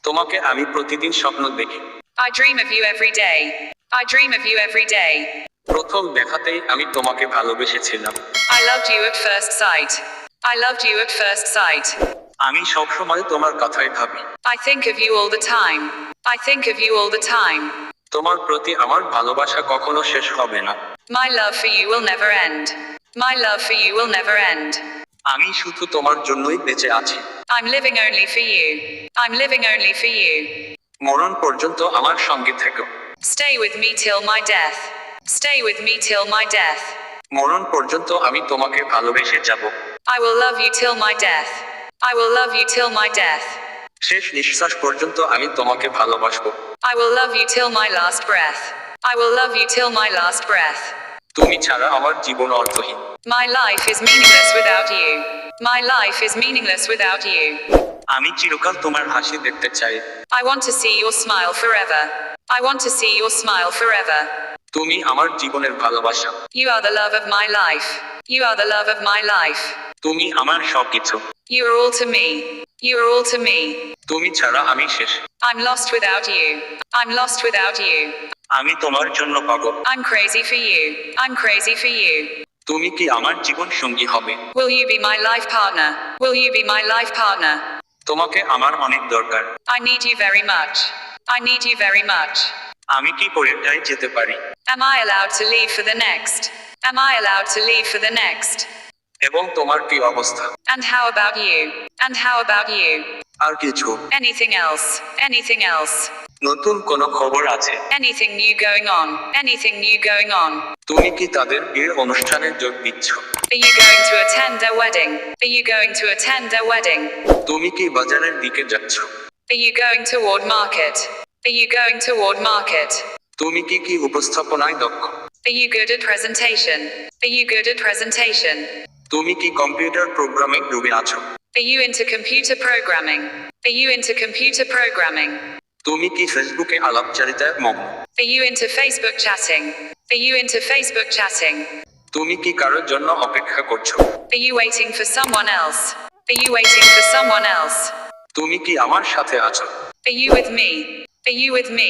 তোমাকে আমি প্রতিদিন স্বপ্ন দেখি। I dream of you every day. I dream of you every day. প্রথম দেখাতেই আমি তোমাকে ভালোবেসেছিলাম। I loved you at first sight. I loved you at first sight. আমি সবসময় তোমার কথাই ভাবি। I think of you all the time. I think of you all the time. তোমার প্রতি আমার ভালোবাসা কখনো শেষ হবে না। My love for you will never end. My love for you will never end. আমি শুধু তোমার জন্যই বেঁচে আছি। I'm living only for you. I'm living only for you. মরণ পর্যন্ত আমার সঙ্গে থেকো। Stay with me till my death. Stay with me till my death. মরণ পর্যন্ত আমি তোমাকে ভালোবেসে যাব। I will love you till my death. I will love you till my death. শেষ নিঃশ্বাস পর্যন্ত আমি তোমাকে ভালোবাসবো। I will love you till my last breath. I will love you till my last breath. তুমি ছাড়া আমার জীবন অর্থহীন। My life is meaningless without you. My life is meaningless without you. আমি চিরকাল তোমার হাসি দেখতে চাই। I want to see your smile forever. I want to see your smile forever. তুমি আমার জীবনের ভালোবাসা। You are the love of my life. You are the love of my life. তুমি আমার সবকিছু। You are all to me. You are all to me. তুমি ছাড়া আমি শেষ। I'm lost without you. I'm lost without you. আমি তোমার জন্য পাগল। I'm crazy for you. I'm crazy for you. তুমি কি আমার জীবন সঙ্গী হবে? Will you be my life partner? Will you be my life partner? তোমাকে আমার অনেক দরকার। I need you very much. I need you very much. আমি কি পরেরটাই যেতে পারি? Am I allowed to leave for the next? Am I allowed to leave for the next? এবং তোমার কি অবস্থা? And how about you? And how about you? আর কিছু? Anything else? Anything else? নতুন কোনো খবর আছে? Anything new going on? Anything new going on? তুমি কি তাদের বিয়ের অনুষ্ঠানে যোগ দিচ্ছ? Are you going to attend their wedding? Are you going to attend their wedding? তুমি কি বাজারের দিকে যাচ্ছ? Are you going toward market? Are you going toward market? তুমি কি উপস্থাপনায় দক্ষ? Are you good at presentation? Are you good at presentation? তুমি কি কম্পিউটার প্রোগ্রামিং ডুবে আছো? Are you into computer programming? Are you into computer programming? তুমি কি ফেসবুকে আলাপচারিতায় মগ্ন? Are you into Facebook chatting? Are you into Facebook chatting? তুমি কি কারোর জন্য অপেক্ষা করছো? Are you waiting for someone else? Are you waiting for someone else? তুমি কি আমার সাথে আছো? Are you with me? Are you with me?